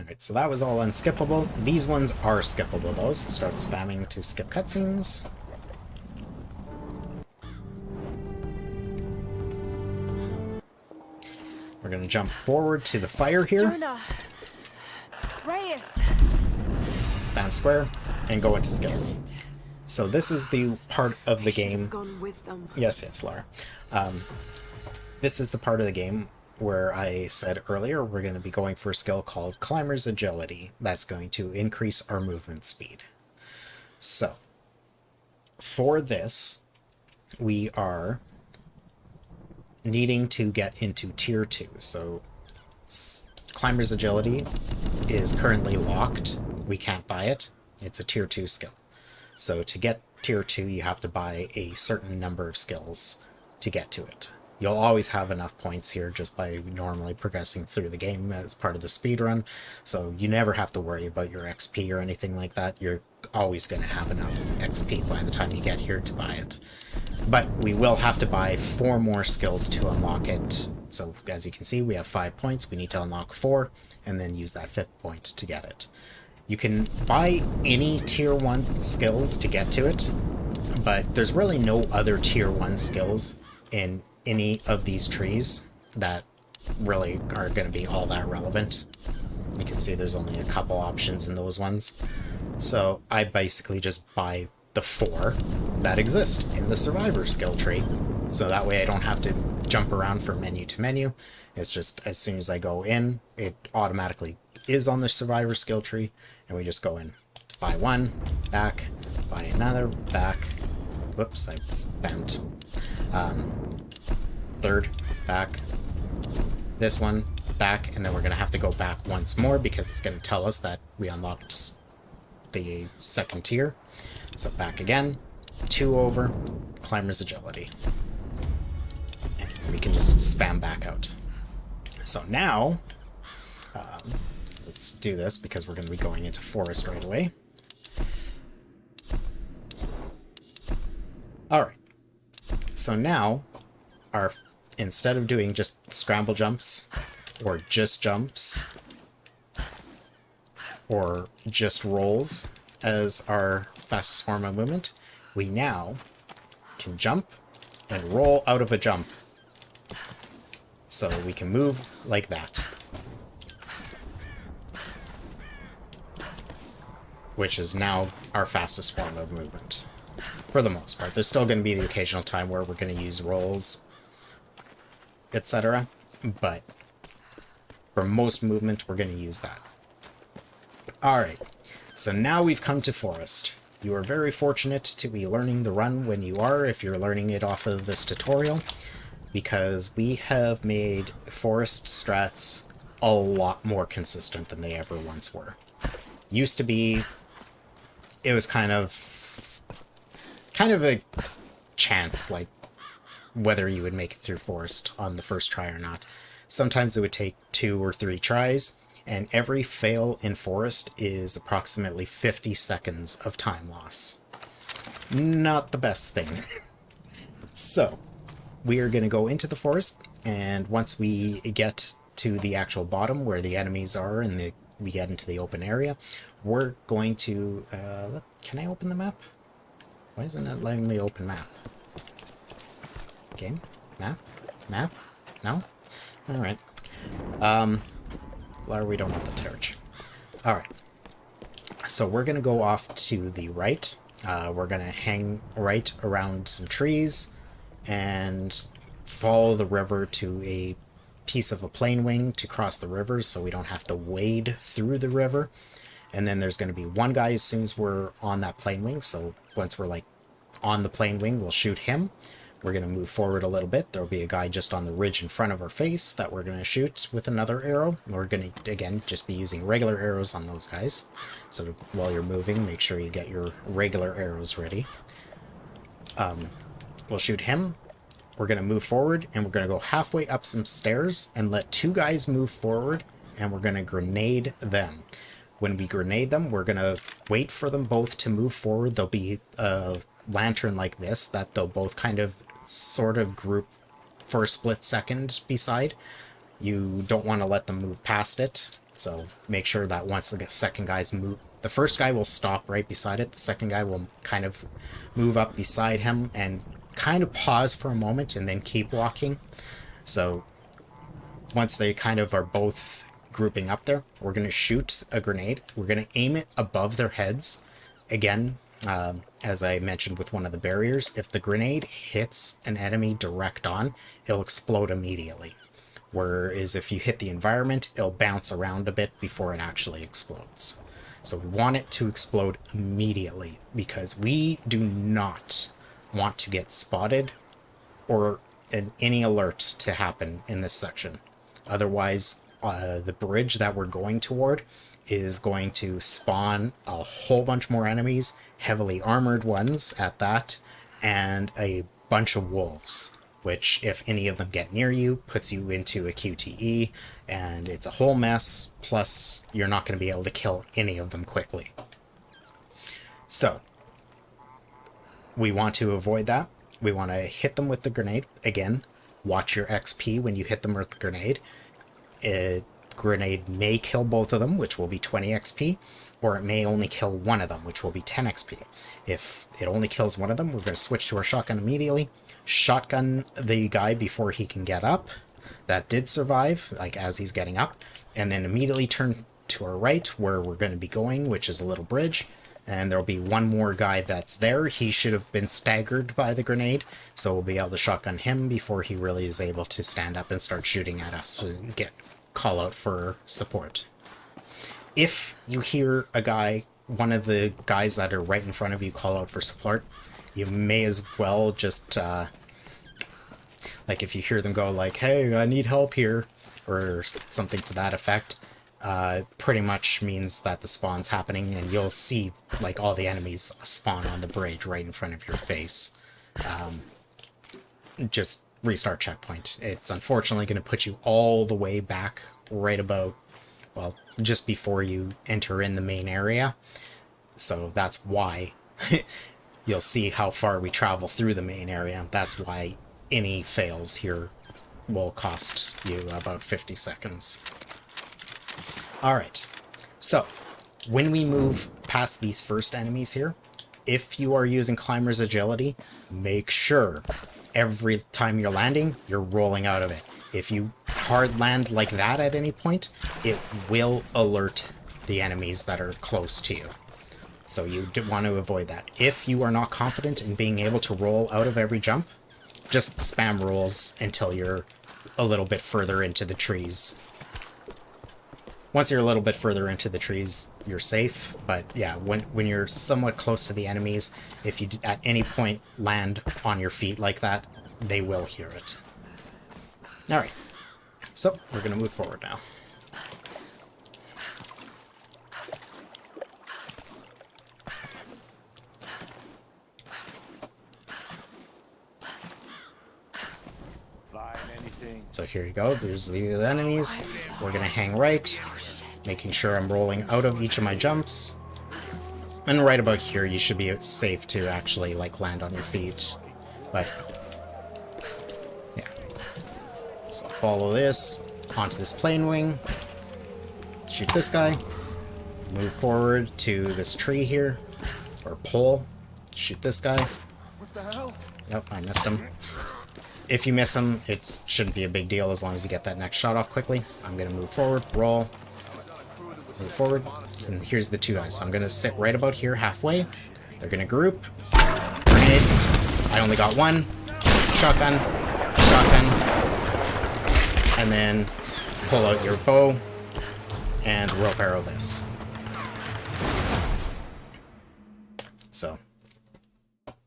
Alright, so that was all unskippable. These ones are skippable though, so start spamming to skip cutscenes. We're gonna jump forward to the fire here. Spam square, and go into skills. So this is the part of the game... Yes, Lara. This is the part of the game where I said earlier we're going to be going for a skill called Climber's Agility. That's going to increase our movement speed. So, for this, we are needing to get into Tier 2. So, Climber's Agility is currently locked. We can't buy it. It's a Tier 2 skill. So, to get Tier 2, you have to buy a certain number of skills to get to it. You'll always have enough points here just by normally progressing through the game as part of the speedrun, so you never have to worry about your XP or anything like that. You're always going to have enough XP by the time you get here to buy it. But we will have to buy 4 more skills to unlock it. So as you can see, we have 5 points. We need to unlock 4 and then use that 5th point to get it. You can buy any Tier 1 skills to get to it, but there's really no other Tier 1 skills in any of these trees that really are going to be all that relevant. You can see there's only a couple options in those ones. So I basically just buy the 4 that exist in the Survivor skill tree. So that way I don't have to jump around from menu to menu. It's just as soon as I go in, it automatically is on the Survivor skill tree, and we just go in. Buy 1, back, buy another, back. Whoops, I spammed. 3rd, back, this one, back, and then we're going to have to go back once more because it's going to tell us that we unlocked the 2nd tier. So back again, 2 over, Climber's Agility. And we can just spam back out. So now, let's do this because we're going to be going into Forest right away. Alright, so now, instead of doing just scramble jumps, or just jumps, or just rolls as our fastest form of movement, we now can jump and roll out of a jump. So we can move like that. Which is now our fastest form of movement. For the most part. There's still going to be the occasional time where we're going to use rolls, etc. But for most movement, we're going to use that. Alright, so now we've come to Forest. You are very fortunate to be learning the run when you are, if you're learning it off of this tutorial, because we have made Forest strats a lot more consistent than they ever once were. Used to be, it was kind of a chance, like, whether you would make it through Forest on the first try or not. Sometimes it would take 2 or 3 tries, and every fail in Forest is approximately 50 seconds of time loss. Not the best thing. So, we are going to go into the Forest, and once we get to the actual bottom where the enemies are and we get into the open area, we're going to... can I open the map? Why isn't it letting me open map? Game? Map? Map? No? Alright. Lara, we don't want the torch. Alright. So we're going to go off to the right. We're going to hang right around some trees and follow the river to a piece of a plane wing to cross the river so we don't have to wade through the river. And then there's going to be one guy as soon as we're on that plane wing. So once we're like on the plane wing, we'll shoot him. We're going to move forward a little bit. There'll be a guy just on the ridge in front of our face that we're going to shoot with another arrow. We're going to, again, just be using regular arrows on those guys. So while you're moving, make sure you get your regular arrows ready. We'll shoot him. We're going to move forward, and we're going to go halfway up some stairs and let 2 guys move forward, and we're going to grenade them. When we grenade them, we're going to wait for them both to move forward. There'll be a lantern like this that they'll both kind of sort of group for a split second beside. You don't want to let them move past it. So make sure that once the second guy's move, the first guy will stop right beside it. The second guy will kind of move up beside him and kind of pause for a moment and then keep walking. So once they kind of are both grouping up there, we're going to shoot a grenade. We're going to aim it above their heads. Again, as I mentioned with one of the barriers, if the grenade hits an enemy direct on, it'll explode immediately. Whereas if you hit the environment, it'll bounce around a bit before it actually explodes. So we want it to explode immediately because we do not want to get spotted or any alert to happen in this section. Otherwise, the bridge that we're going toward is going to spawn a whole bunch more enemies, heavily armored ones at that, and a bunch of wolves, which, if any of them get near you, puts you into a QTE, and it's a whole mess, plus you're not going to be able to kill any of them quickly. So, we want to avoid that. We want to hit them with the grenade. Again, watch your XP when you hit them with the grenade. Grenade may kill both of them, which will be 20 XP, or it may only kill one of them, which will be 10 XP. If it only kills one of them, we're going to switch to our shotgun immediately. Shotgun the guy before he can get up. That did survive, like as he's getting up. And then immediately turn to our right, where we're going to be going, which is a little bridge. And there'll be one more guy that's there. He should have been staggered by the grenade, so we'll be able to shotgun him before he really is able to stand up and start shooting at us and get call out for support. If you hear a guy, one of the guys that are right in front of you, call out for support, you may as well just, like if you hear them go like, hey, I need help here, or something to that effect, pretty much means that the spawn's happening, and you'll see like all the enemies spawn on the bridge right in front of your face. Just restart checkpoint. It's unfortunately going to put you all the way back right about, well, just before you enter in the main area. So that's why you'll see how far we travel through the main area. That's why any fails here will cost you about 50 seconds. Alright, so when we move past these first enemies here, if you are using Climber's Agility, make sure every time you're landing, you're rolling out of it. If you hard land like that at any point, it will alert the enemies that are close to you. So you want to avoid that. If you are not confident in being able to roll out of every jump, just spam rolls until you're a little bit further into the trees. Once you're a little bit further into the trees, you're safe. But yeah, when you're somewhat close to the enemies, if you at any point land on your feet like that, they will hear it. Alright, so we're going to move forward now. So here you go, there's the enemies. We're going to hang right, making sure I'm rolling out of each of my jumps. And right about here, you should be safe to actually, like, land on your feet. But, yeah. So follow this, onto this plane wing, shoot this guy, move forward to this tree here, or pole, shoot this guy. What the hell? Nope, I missed him. If you miss him, it shouldn't be a big deal as long as you get that next shot off quickly. I'm going to move forward, roll, move forward, and here's the two guys. So I'm going to sit right about here, halfway. They're going to group, grenade, I only got one, shotgun, shotgun, and then pull out your bow, and rope arrow this. So,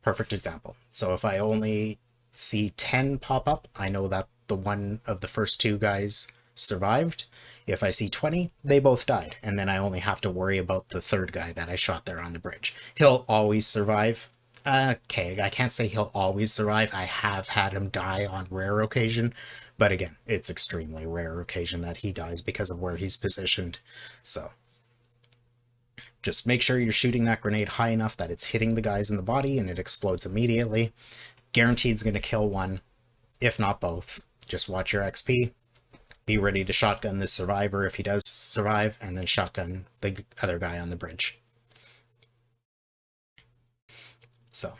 perfect example. So if I only see 10 pop up, I know that the one of the first two guys survived. If I see 20, they both died, and then I only have to worry about the third guy that I shot there on the bridge. He'll always survive. Okay, I can't say he'll always survive. I have had him die on rare occasion, but again, it's extremely rare occasion that he dies because of where he's positioned. So just make sure you're shooting that grenade high enough that it's hitting the guys in the body and it explodes immediately. Guaranteed it's going to kill one, if not both. Just watch your XP. be ready to shotgun the survivor if he does survive, and then shotgun the other guy on the bridge. So,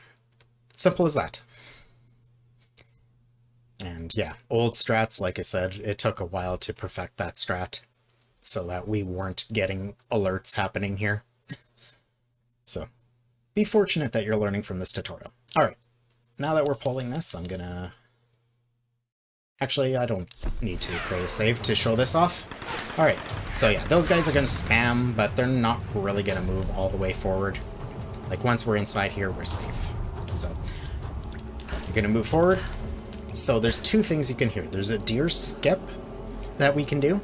simple as that. And yeah, old strats, like I said, it took a while to perfect that strat so that we weren't getting alerts happening here. So, be fortunate that you're learning from this tutorial. Alright, now that we're pulling this, I'm gonna... Actually, I don't need to create a save to show this off. Alright, so yeah, those guys are gonna spam, but they're not really gonna move all the way forward. Like, once we're inside here, we're safe. So, I'm gonna move forward. So there's two things you can hear. There's a deer skip that we can do,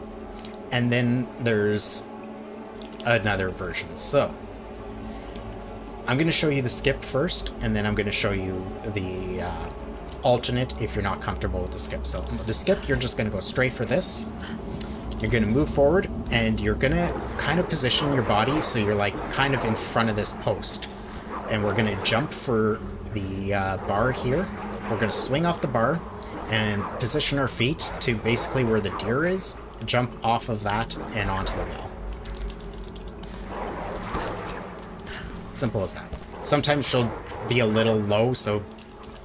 and then there's another version. So I'm going to show you the skip first, and then I'm going to show you the alternate if you're not comfortable with the skip. So the skip, you're just going to go straight for this. You're going to move forward, and you're going to kind of position your body so you're like kind of in front of this post. And we're going to jump for the bar here. We're going to swing off the bar and position our feet to basically where the deer is, jump off of that and onto the wall. Simple as that. Sometimes she'll be a little low, so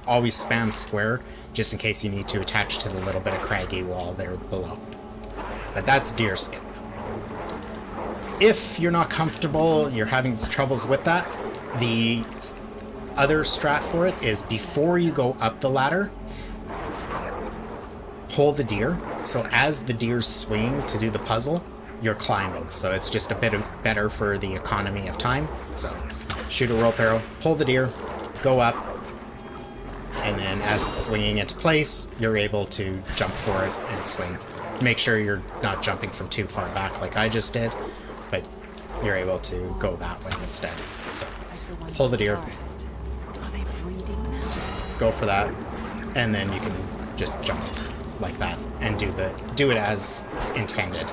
always spam square just in case you need to attach to the little bit of craggy wall there below. But that's deer skip. If you're not comfortable, you're having troubles with that, the other strat for it is before you go up the ladder, pull the deer. So as the deer's swinging to do the puzzle, you're climbing. So it's just a bit better for the economy of time. So shoot a rope arrow, pull the deer, go up, and then as it's swinging into place, you're able to jump for it and swing. Make sure you're not jumping from too far back like I just did, but you're able to go that way instead. So pull the deer, go for that, and then you can just jump like that and do it as intended.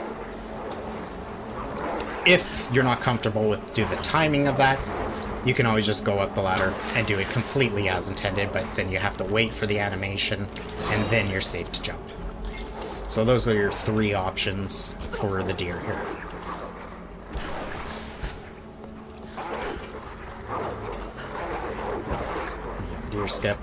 If you're not comfortable with the timing of that, you can always just go up the ladder and do it completely as intended, but then you have to wait for the animation and then you're safe to jump. So those are your three options for the deer here. Deer skip.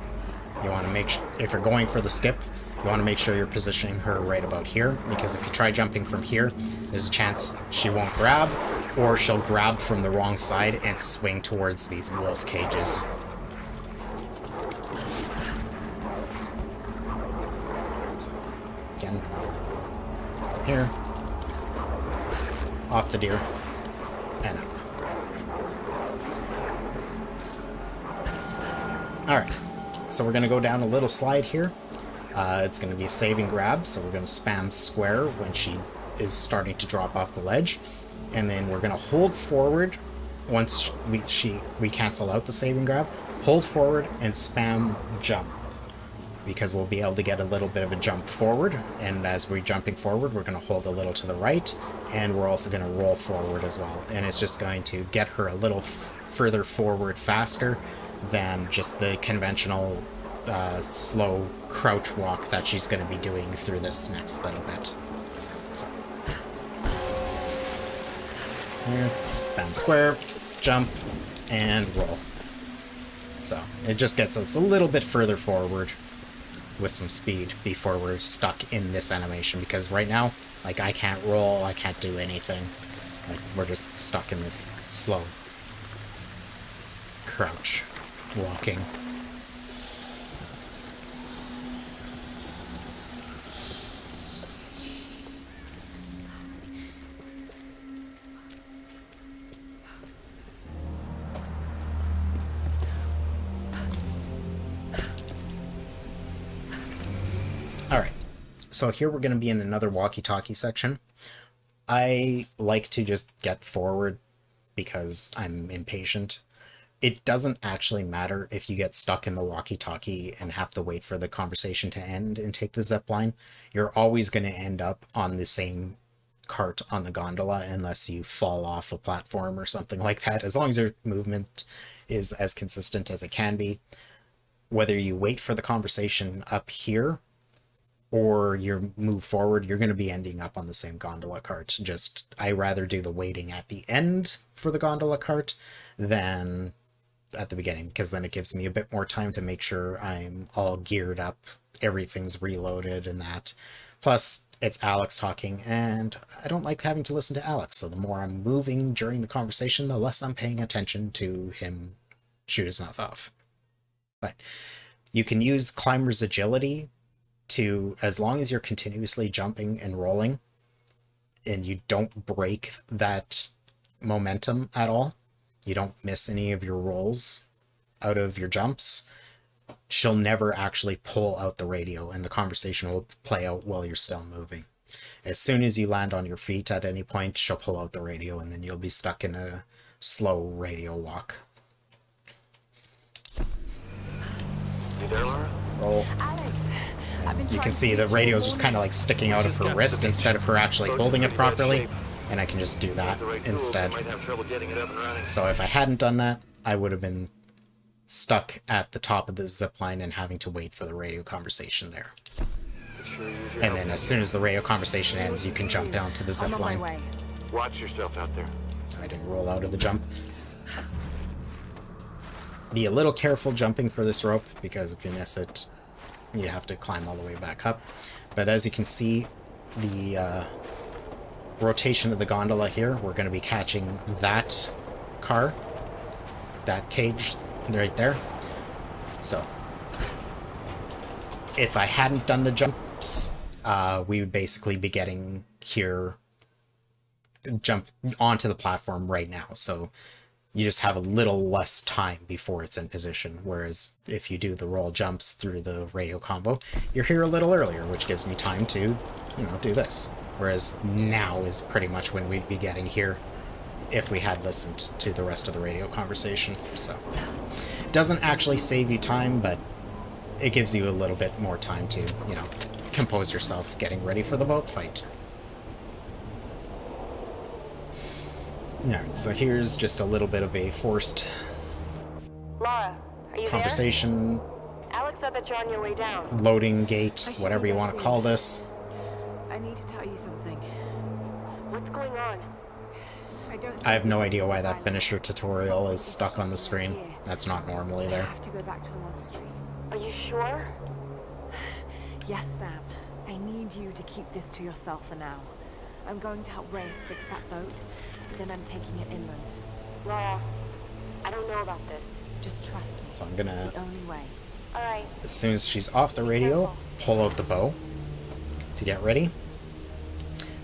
You want to make sure, if you're going for the skip, you want to make sure you're positioning her right about here, because if you try jumping from here, there's a chance she won't grab, or she'll grab from the wrong side and swing towards these wolf cages. So, again, here, off the deer, and up. Alright. So we're going to go down a little slide here. It's going to be a save and grab, so we're going to spam square when she is starting to drop off the ledge. And then we're going to hold forward once we cancel out the save and grab. Hold forward and spam jump, because we'll be able to get a little bit of a jump forward. And as we're jumping forward, we're going to hold a little to the right, and we're also going to roll forward as well. And it's just going to get her a little further forward faster than just the conventional slow crouch walk that she's going to be doing through this next little bit. So, here, spam square, jump, and roll. So it just gets us a little bit further forward with some speed before we're stuck in this animation, because right now, like, I can't roll, I can't do anything. Like, we're just stuck in this slow crouch walking. Alright, so here we're going to be in another walkie-talkie section. I like to just get forward because I'm impatient. It doesn't actually matter if you get stuck in the walkie-talkie and have to wait for the conversation to end and take the zipline. You're always going to end up on the same cart on the gondola unless you fall off a platform or something like that, as long as your movement is as consistent as it can be. Whether you wait for the conversation up here or you move forward, you're going to be ending up on the same gondola cart. Just, I rather do the waiting at the end for the gondola cart than at the beginning, because then it gives me a bit more time to make sure I'm all geared up, everything's reloaded and that. Plus, it's Alex talking, and I don't like having to listen to Alex, so the more I'm moving during the conversation, the less I'm paying attention to him shoot his mouth off. But you can use Climber's Agility to, as long as you're continuously jumping and rolling, and you don't break that momentum at all, you don't miss any of your rolls out of your jumps, she'll never actually pull out the radio, and the conversation will play out while you're still moving. As soon as you land on your feet at any point, she'll pull out the radio, and then you'll be stuck in a slow radio walk. You there, Laura? Roll. And you can see the radio's just kind of like sticking out of her wrist instead of her actually holding it properly, and I can just do that instead. So if I hadn't done that, I would have been stuck at the top of the zipline and having to wait for the radio conversation there. And then as soon as the radio conversation ends, you can jump down to the zipline. Watch yourself out there. I didn't roll out of the jump. Be a little careful jumping for this rope, because if you miss it, you have to climb all the way back up. But as you can see, the rotation of the gondola here, we're going to be catching that car, that cage right there. So if I hadn't done the jumps, we would basically be getting here, jump onto the platform right now. So you just have a little less time before it's in position, whereas if you do the roll jumps through the radio combo, you're here a little earlier, which gives me time to, you know, do this. Whereas now is pretty much when we'd be getting here if we had listened to the rest of the radio conversation. So it doesn't actually save you time, but it gives you a little bit more time to, you know, compose yourself getting ready for the boat fight. Alright, so here's just a little bit of a forced Laura, are you conversation, there? Alex said that you're on your way down. loading gate, whatever you want to call this. I need to tell you something. What's going on? I have no idea why that finisher tutorial is stuck on the screen. That's not normally I there. have to go back to the monastery. Are you sure? Yes, Sam. I need you to keep this to yourself for now. I'm going to help Reyes fix that boat, but then I'm taking it inland. Laura, I don't know about this. Just trust me. So I'm gonna, It's the only way. Alright. as soon as she's off the radio, pull out the bow to get ready.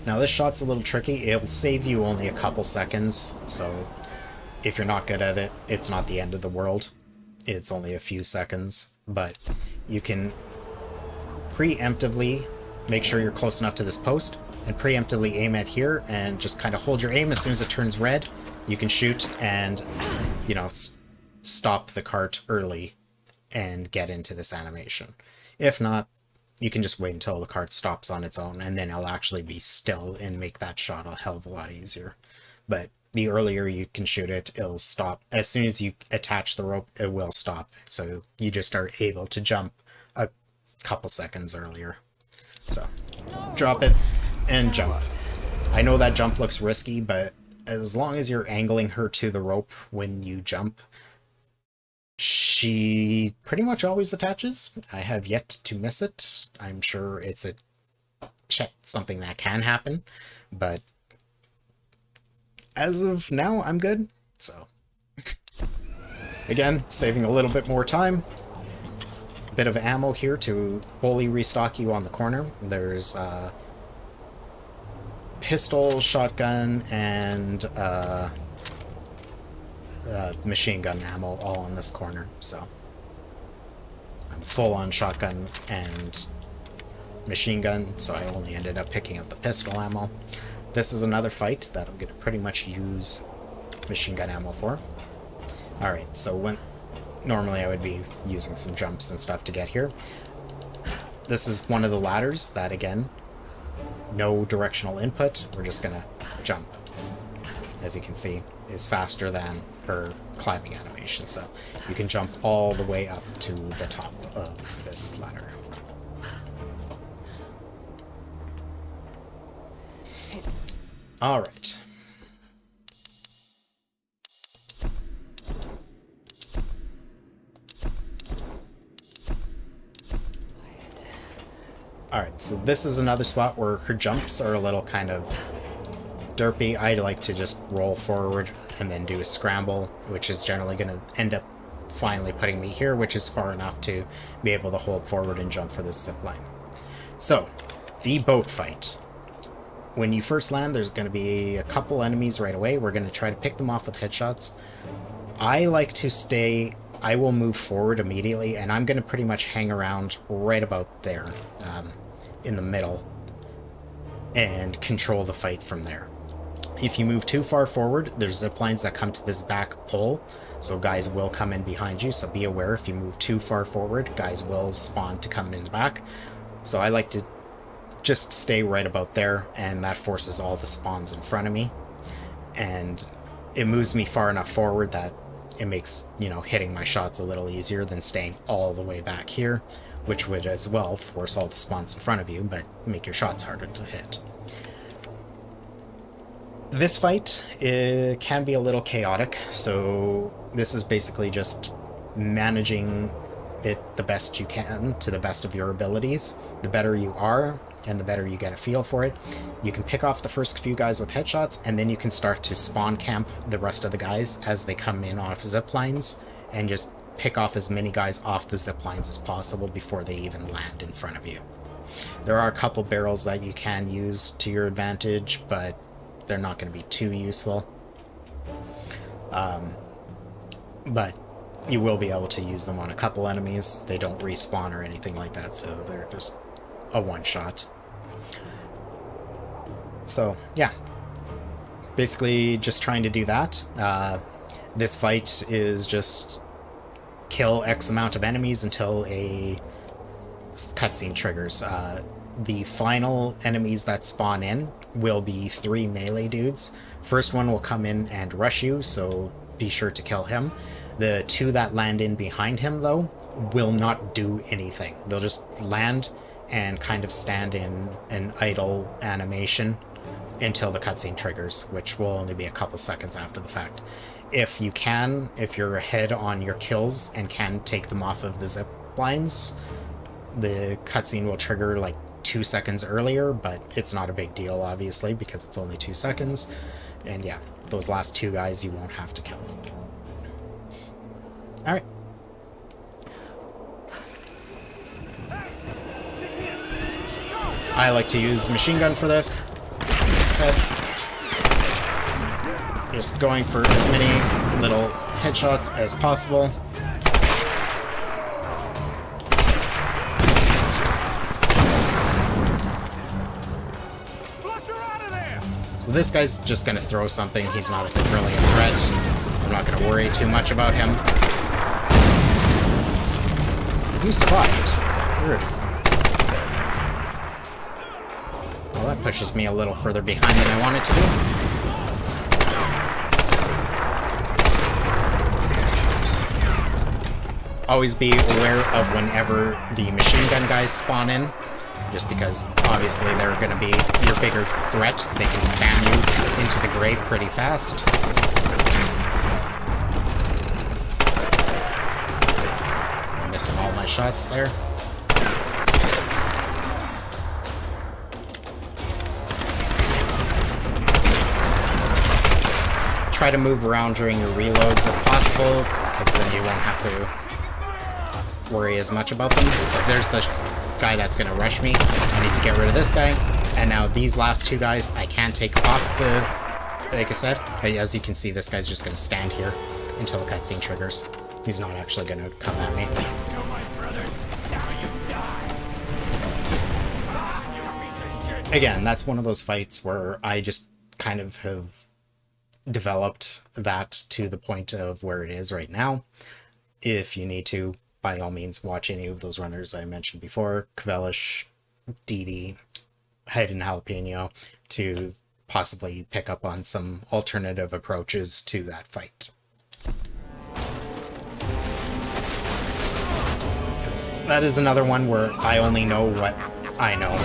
Now this shot's a little tricky. It'll save you only a couple seconds, so if you're not good at it, it's not the end of the world. It's only a few seconds, but you can preemptively make sure you're close enough to this post and preemptively aim at here and just kind of hold your aim. As soon as it turns red, you can shoot and, you know, stop the cart early and get into this animation. If not, you can just wait until the cart stops on its own, and then it'll actually be still and make that shot a hell of a lot easier. But the earlier you can shoot it, it'll stop. As soon as you attach the rope, it will stop. So you just are able to jump a couple seconds earlier. So drop it and jump. I know that jump looks risky, but as long as you're angling her to the rope when you jump, she pretty much always attaches. I have yet to miss it. I'm sure it's something that can happen, but as of now, I'm good. So again, saving a little bit more time. A bit of ammo here to fully restock you on the corner. There's pistol, shotgun, and machine gun ammo all on this corner, so I'm full on shotgun and machine gun, so I only ended up picking up the pistol ammo. This is another fight that I'm going to pretty much use machine gun ammo for. Alright, so normally I would be using some jumps and stuff to get here. This is one of the ladders that, again, no directional input, we're just going to jump. As you can see, is faster than her climbing animation, so you can jump all the way up to the top of this ladder. Alright. Alright, so this is another spot where her jumps are a little kind of derpy. I like to just roll forward and then do a scramble, which is generally going to end up finally putting me here, which is far enough to be able to hold forward and jump for this zipline. So, the boat fight. When you first land, there's going to be a couple enemies right away. We're going to try to pick them off with headshots. I like to stay... I will move forward immediately, and I'm going to pretty much hang around right about there, in the middle, and control the fight from there. If you move too far forward, there's zip lines that come to this back pole, so guys will come in behind you, so be aware if you move too far forward, guys will spawn to come in the back. So I like to just stay right about there, and that forces all the spawns in front of me, and it moves me far enough forward that it makes, you know, hitting my shots a little easier than staying all the way back here, which would as well force all the spawns in front of you, but make your shots harder to hit. This fight, it can be a little chaotic, so this is basically just managing it the best you can to the best of your abilities. The better you are, and the better you get a feel for it. You can pick off the first few guys with headshots, and then you can start to spawn camp the rest of the guys as they come in off zip lines, and just pick off as many guys off the zip lines as possible before they even land in front of you. There are a couple barrels that you can use to your advantage, but they're not going to be too useful. But you will be able to use them on a couple enemies. They don't respawn or anything like that, so they're just a one-shot. So, yeah. Basically, just trying to do that. This fight is just kill X amount of enemies until a cutscene triggers. The final enemies that spawn in will be 3 melee dudes. First one will come in and rush you, so be sure to kill him. The 2 that land in behind him, though, will not do anything. They'll just land and kind of stand in an idle animation until the cutscene triggers, which will only be a couple seconds after the fact. If you can, if you're ahead on your kills and can take them off of the zip lines, the cutscene will trigger like 2 seconds earlier, but it's not a big deal, obviously, because it's only 2 seconds. And yeah, those last 2 guys you won't have to kill. Alright. I like to use the machine gun for this. Like I said, just going for as many little headshots as possible. So this guy's just going to throw something. He's not really a threat. I'm not going to worry too much about him. You survived. Weird. Well, that pushes me a little further behind than I want it to be. Always be aware of whenever the machine gun guys spawn in, just because obviously they're going to be your bigger threat. They can spam you into the grave pretty fast. I'm missing all my shots there. Try to move around during your reloads if possible, because then you won't have to worry as much about them. So there's the guy that's going to rush me. I need to get rid of this guy. And now these last 2 guys, I can take off the... Like I said, as you can see, this guy's just going to stand here until the cutscene triggers. He's not actually going to come at me. Again, that's one of those fights where I just kind of have developed that to the point of where it is right now. If you need to, by all means, watch any of those runners I mentioned before, Kvelish, DD, Hayden Jalapeno, to possibly pick up on some alternative approaches to that fight. Because that is another one where I only know what I know.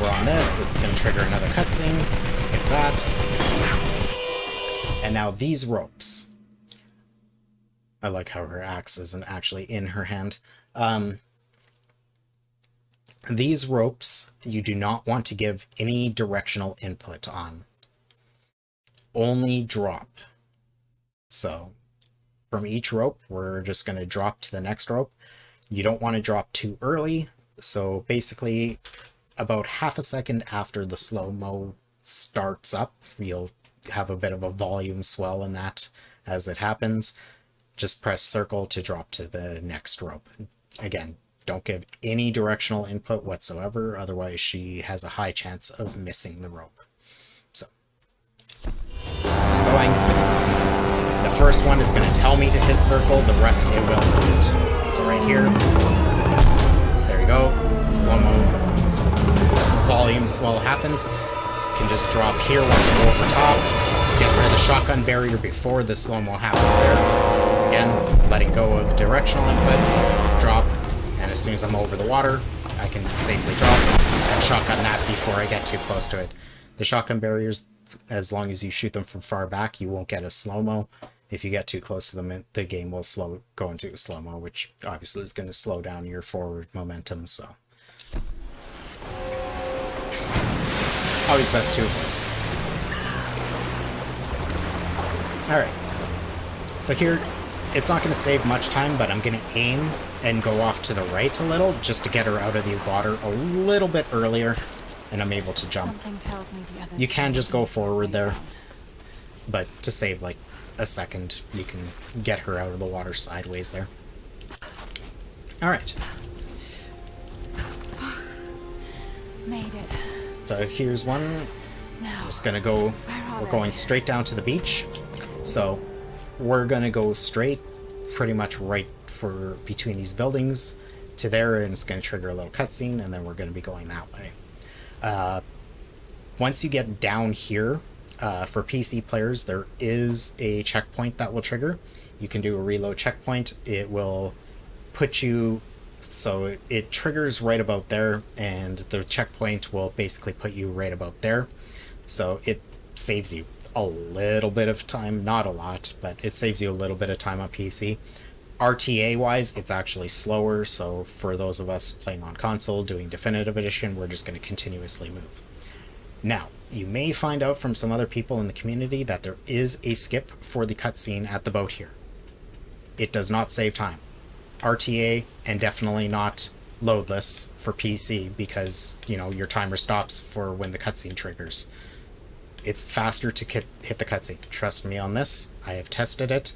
we're on this is going to trigger another cutscene. Skip that. And now these ropes. I like how her axe isn't actually in her hand. These ropes you do not want to give any directional input on. Only drop. So from each rope, we're just going to drop to the next rope. You don't want to drop too early. So basically, about half a second after the slow-mo starts up, you'll have a bit of a volume swell in that as it happens. Just press circle to drop to the next rope. Again, don't give any directional input whatsoever, otherwise she has a high chance of missing the rope. So, just going. The first one is going to tell me to hit circle, the rest it will not. So right here, there you go, slow-mo volume swell happens. You can just drop here once I'm over top, get rid of the shotgun barrier before the slow-mo happens there. Again, letting go of directional input, drop, and as soon as I'm over the water, I can safely drop and shotgun that before I get too close to it. The shotgun barriers, as long as you shoot them from far back, you won't get a slow-mo. If you get too close to them, the game will go into a slow-mo, which obviously is going to slow down your forward momentum, so. Always best to avoid. Alright. So here, it's not going to save much time, but I'm going to aim and go off to the right a little, just to get her out of the water a little bit earlier, and I'm able to jump. You can just go forward there, but to save like a second, you can get her out of the water sideways there. Alright. Made it. So here's one. I'm just gonna go, we're going straight down to the beach. So we're gonna go straight, pretty much right for between these buildings to there, and it's gonna trigger a little cutscene, and then we're gonna be going that way. Once you get down here, for PC players, there is a checkpoint that will trigger. You can do a reload checkpoint. It will put you, so it triggers right about there, and the checkpoint will basically put you right about there. So it saves you a little bit of time, not a lot, but it saves you a little bit of time on PC. RTA wise, it's actually slower, so for those of us playing on console doing Definitive Edition, we're just going to continuously move. Now, you may find out from some other people in the community that there is a skip for the cutscene at the boat here. It does not save time. RTA, and definitely not loadless for PC, because, you know, your timer stops for when the cutscene triggers. It's faster to hit the cutscene. Trust me on this. I have tested it.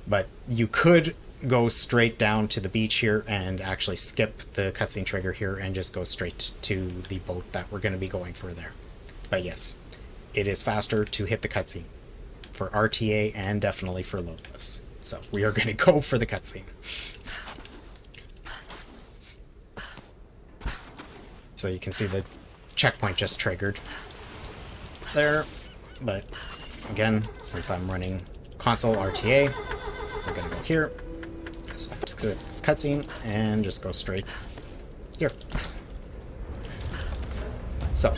But you could go straight down to the beach here and actually skip the cutscene trigger here and just go straight to the boat that we're going to be going for there. But yes, it is faster to hit the cutscene for RTA and definitely for loadless. So we are going to go for the cutscene. So you can see the checkpoint just triggered there. But again, since I'm running console RTA, we're going to go here, skip this cutscene, and just go straight here. So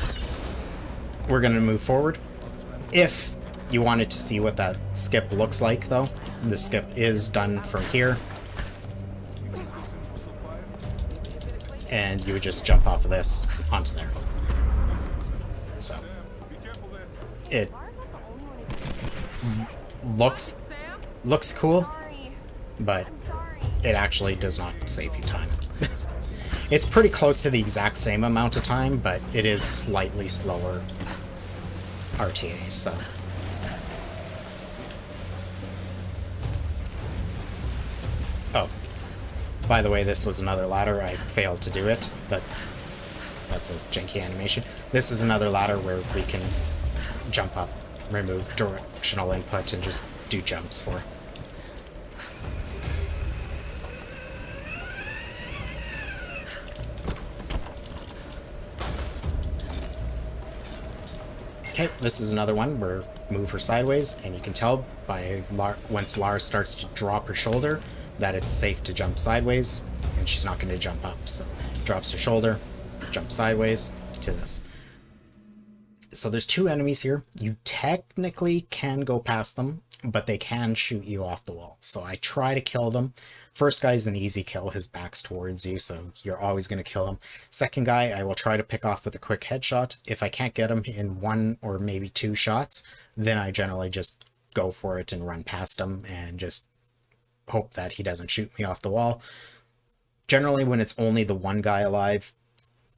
we're going to move forward. If you wanted to see what that skip looks like, though, the skip is done from here. And you would just jump off of this onto there. So it looks cool, but it actually does not save you time. It's pretty close to the exact same amount of time, but it is slightly slower RTA, so. Oh, by the way, this was another ladder. I failed to do it, but that's a janky animation. This is another ladder where we can jump up, remove directional input, and just do jumps for. Okay, this is another one where move her sideways, and you can tell by once Lara starts to drop her shoulder that it's safe to jump sideways, and she's not going to jump up. So drops her shoulder, jump sideways, to this. So there's 2 enemies here. You technically can go past them, but they can shoot you off the wall. So I try to kill them. First guy's an easy kill. His back's towards you, so you're always going to kill him. Second guy, I will try to pick off with a quick headshot. If I can't get him in 1 or maybe 2 shots, then I generally just go for it and run past him and just hope that he doesn't shoot me off the wall. Generally, when it's only the 1 guy alive,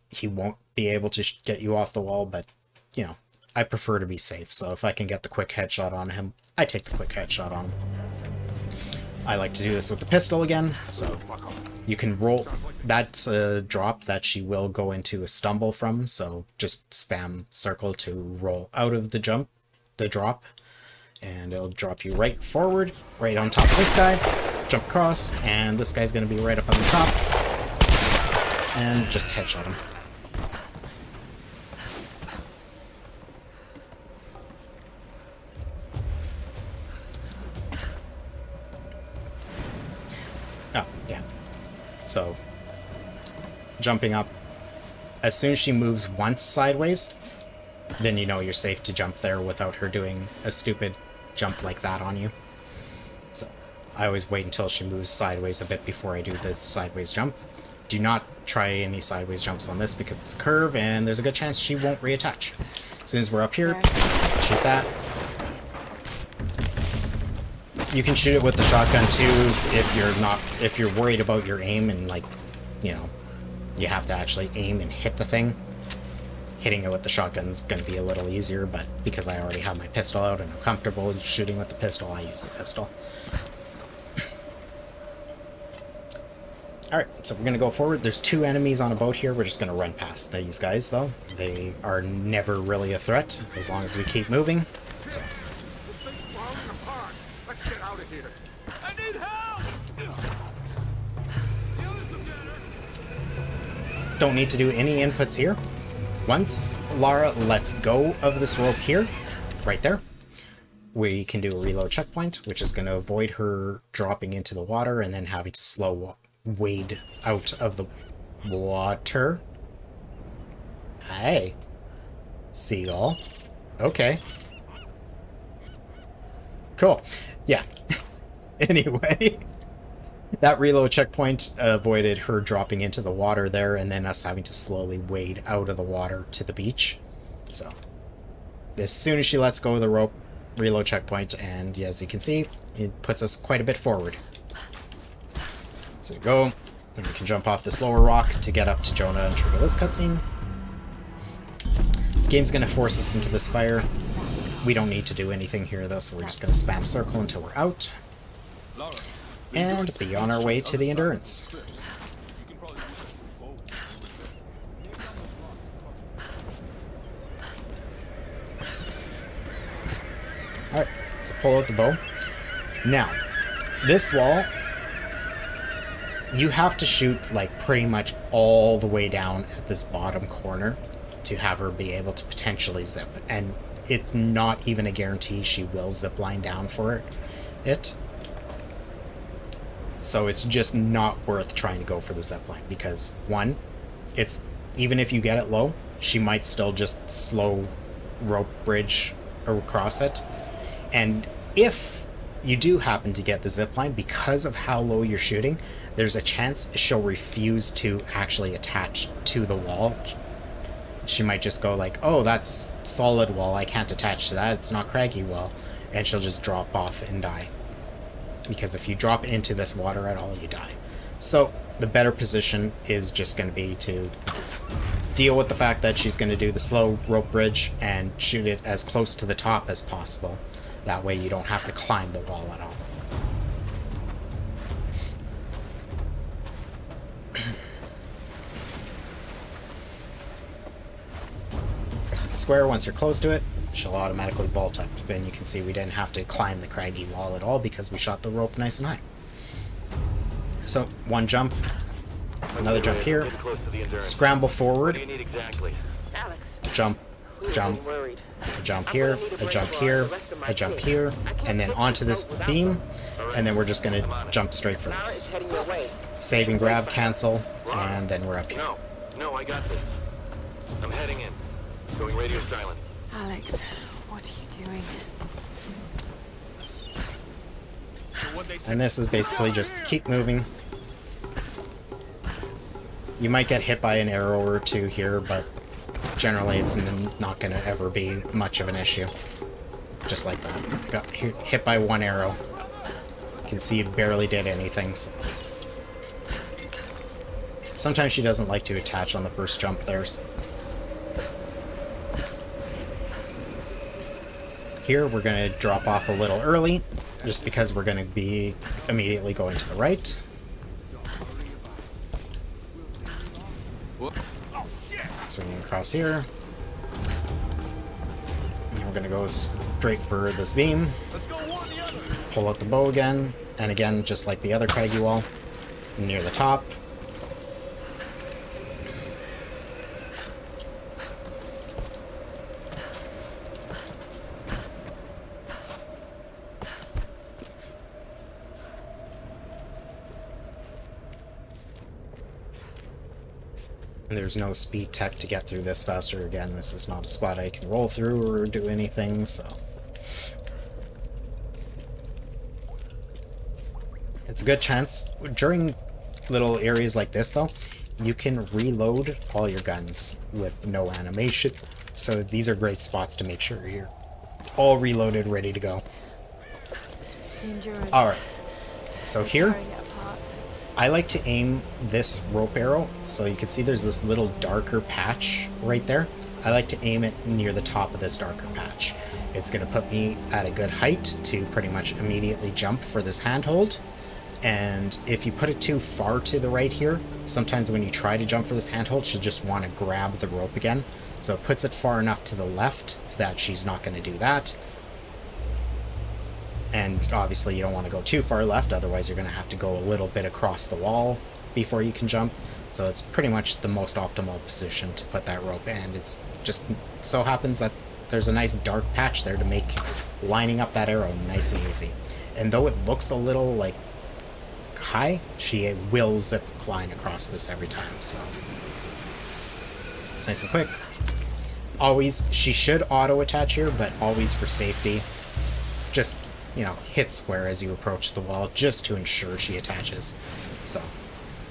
he won't be able to get you off the wall, but you know, I prefer to be safe, so if I can get the quick headshot on him, I take the quick headshot on him. I like to do this with the pistol again, so you can roll. That's a drop that she will go into a stumble from, so just spam circle to roll out of the drop, and it'll drop you right forward, right on top of this guy, jump across, and this guy's going to be right up on the top, and just headshot him. Oh, yeah. So, jumping up. As soon as she moves once sideways, then you know you're safe to jump there without her doing a stupid jump like that on you. So, I always wait until she moves sideways a bit before I do the sideways jump. Do not try any sideways jumps on this because it's a curve and there's a good chance she won't reattach. As soon as we're up here, shoot that. You can shoot it with the shotgun too if you're worried about your aim and, like, you know, you have to actually aim and hit the thing. Hitting it with the shotgun's gonna be a little easier, but because I already have my pistol out and I'm comfortable shooting with the pistol, I use the pistol. Alright, so we're gonna go forward. There's 2 enemies on a boat here. We're just gonna run past these guys, though. They are never really a threat, as long as we keep moving. So. Don't need to do any inputs here. Once Lara lets go of this rope here, right there, we can do a reload checkpoint, which is going to avoid her dropping into the water and then having to slow wade out of the water. Hey, seagull. Okay. Cool. Yeah. Anyway. That reload checkpoint avoided her dropping into the water there and then us having to slowly wade out of the water to the beach. So, as soon as she lets go of the rope, reload checkpoint, and as you can see, it puts us quite a bit forward. So go, and we can jump off this lower rock to get up to Jonah and trigger this cutscene. Game's going to force us into this fire. We don't need to do anything here though, so we're just going to spam circle until we're out. And be on our way to the Endurance. Alright, let's pull out the bow. Now, this wall, you have to shoot like pretty much all the way down at this bottom corner to have her be able to potentially zip. And it's not even a guarantee she will zipline down for it. So it's just not worth trying to go for the zipline because, one, it's even if you get it low, she might still just slow rope bridge across it. And if you do happen to get the zipline, because of how low you're shooting, there's a chance she'll refuse to actually attach to the wall. She might just go like, oh, that's solid wall, I can't attach to that, it's not craggy wall, and she'll just drop off and die. Because if you drop into this water at all, you die. So the better position is just going to be to deal with the fact that she's going to do the slow rope bridge and shoot it as close to the top as possible. That way you don't have to climb the wall at all. Press square once you're close to it. She'll automatically vault up, and you can see we didn't have to climb the craggy wall at all because we shot the rope nice and high. So, one jump, another jump here, scramble forward, jump, jump, a jump here, a jump here, a jump here, and then onto this beam, and then we're just going to jump straight for this. Save and grab, cancel, and then we're up here. No, I got this. I'm heading in. Going radio silent. Alex, what are you doing? And this is basically just keep moving. You might get hit by an arrow or two here, but generally it's not going to ever be much of an issue. Just like that. I got hit by one arrow. You can see it barely did anything. So. Sometimes she doesn't like to attach on the first jump there. So. Here we're going to drop off a little early, just because we're going to be immediately going to the right. Swinging across here. And we're going to go straight for this beam. Pull out the bow again. And again, just like the other craggy wall, near the top. And there's no speed tech to get through this faster. Again, this is not a spot I can roll through or do anything, so... It's a good chance. During little areas like this, though, you can reload all your guns with no animation. So these are great spots to make sure you're all reloaded, ready to go. Alright, so here... I like to aim this rope arrow, so you can see there's this little darker patch right there. I like to aim it near the top of this darker patch. It's going to put me at a good height to pretty much immediately jump for this handhold. And if you put it too far to the right here, sometimes when you try to jump for this handhold, she'll just want to grab the rope again. So it puts it far enough to the left that she's not going to do that. And obviously you don't want to go too far left, otherwise you're going to have to go a little bit across the wall before you can jump. So it's pretty much the most optimal position to put that rope, and it's just so happens that there's a nice dark patch there to make lining up that arrow nice and easy. And though it looks a little like high, she will zip line across this every time, so it's nice and quick. Always, she should auto attach here, but always for safety, just, you know, hit square as you approach the wall just to ensure she attaches. So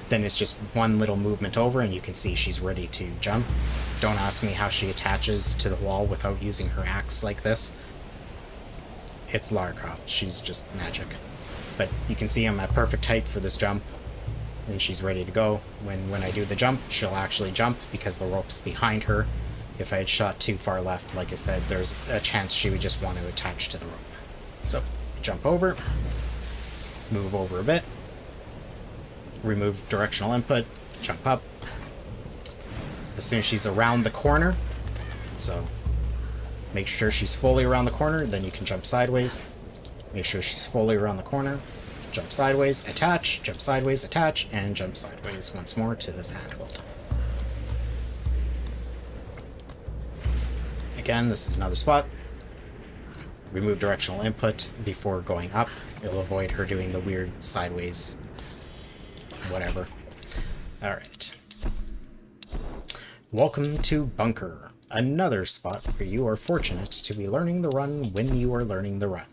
then it's just one little movement over and you can see she's ready to jump. Don't ask me how she attaches to the wall without using her axe like this. It's Lara Croft. She's just magic. But you can see I'm at perfect height for this jump and she's ready to go. When I do the jump, she'll actually jump because the rope's behind her. If I had shot too far left, like I said, there's a chance she would just want to attach to the rope. So, jump over, move over a bit, remove directional input, jump up. As soon as she's around the corner, so make sure she's fully around the corner, then you can jump sideways. Make sure she's fully around the corner, jump sideways, attach, jump sideways, attach, and jump sideways once more to this handhold. Again, this is another spot. Remove directional input before going up. It'll avoid her doing the weird sideways whatever. Alright. Welcome to Bunker, another spot where you are fortunate to be learning the run when you are learning the run.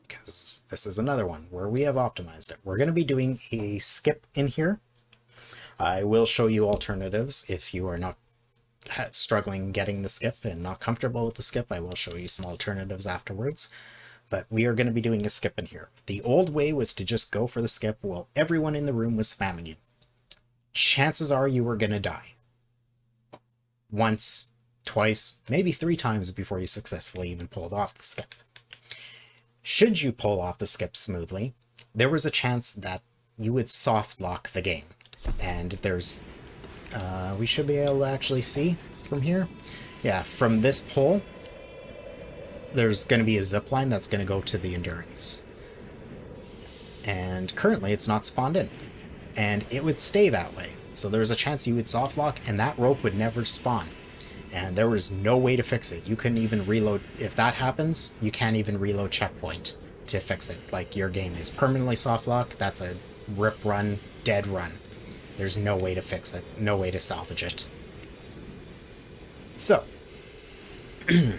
Because this is another one where we have optimized it. We're going to be doing a skip in here. I will show you alternatives if you are not struggling getting the skip and not comfortable with the skip. I will show you some alternatives afterwards, but we are going to be doing a skip in here. The old way was to just go for the skip while everyone in the room was spamming you. Chances are you were going to die once, twice, maybe 3 times before you successfully even pulled off the skip. Should you pull off the skip smoothly, there was a chance that you would soft lock the game, and there's we should be able to actually see from here. Yeah, from this pole, there's going to be a zip line that's going to go to the endurance. And currently it's not spawned in. And it would stay that way. So there's a chance you would soft lock and that rope would never spawn. And there was no way to fix it. You couldn't even reload. If that happens, you can't even reload checkpoint to fix it. Like, your game is permanently soft lock. That's a rip run, dead run. There's no way to fix it, no way to salvage it. So, it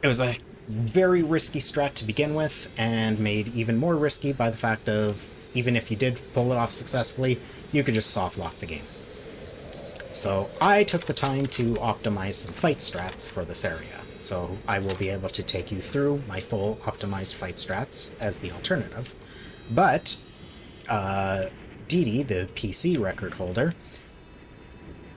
was a very risky strat to begin with, and made even more risky by the fact of, even if you did pull it off successfully, you could just soft lock the game. So I took the time to optimize some fight strats for this area. So I will be able to take you through my full optimized fight strats as the alternative. But Didi, the PC record holder,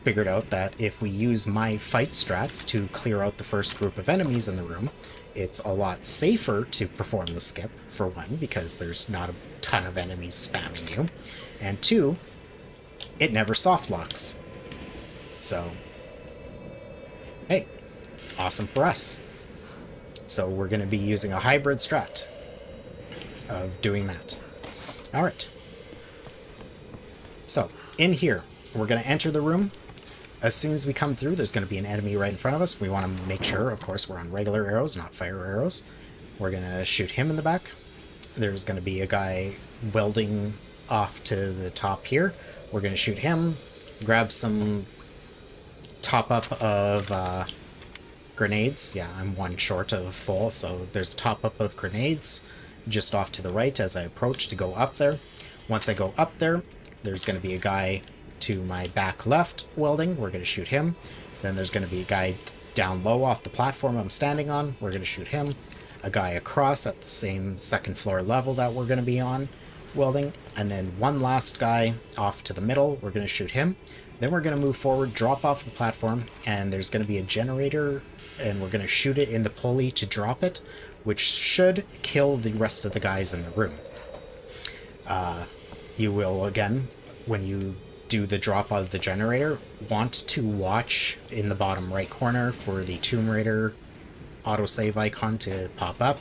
figured out that if we use my fight strats to clear out the first group of enemies in the room, it's a lot safer to perform the skip, for one, because there's not a ton of enemies spamming you, and two, it never soft locks. So, hey, awesome for us. So we're going to be using a hybrid strat of doing that. Alright. So, in here, we're going to enter the room. As soon as we come through, there's going to be an enemy right in front of us. We want to make sure, of course, we're on regular arrows, not fire arrows. We're going to shoot him in the back. There's going to be a guy welding off to the top here. We're going to shoot him, grab some top up of grenades. Yeah, I'm one short of full, so there's a top up of grenades just off to the right as I approach to go up there. Once I go up there, there's going to be a guy to my back left welding. We're going to shoot him. Then there's going to be a guy down low off the platform I'm standing on. We're going to shoot him. A guy across at the same second floor level that we're going to be on welding. And then one last guy off to the middle. We're going to shoot him. Then we're going to move forward, drop off the platform, and there's going to be a generator, and we're going to shoot it in the pulley to drop it, which should kill the rest of the guys in the room. You will, again, when you do the drop of the generator, want to watch in the bottom right corner for the Tomb Raider autosave icon to pop up.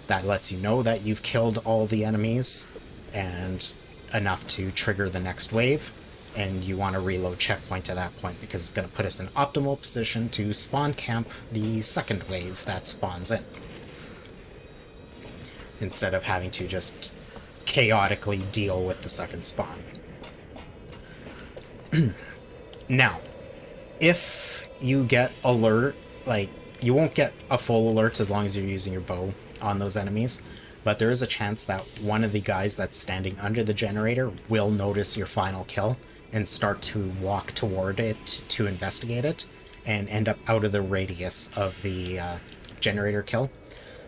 That lets you know that you've killed all the enemies, and enough to trigger the next wave. And you want to reload checkpoint at that point, because it's going to put us in optimal position to spawn camp the second wave that spawns in, instead of having to just chaotically deal with the second spawn. Now, if you get alert, like, you won't get a full alert as long as you're using your bow on those enemies, but there is a chance that one of the guys that's standing under the generator will notice your final kill and start to walk toward it to investigate it, and end up out of the radius of the generator kill.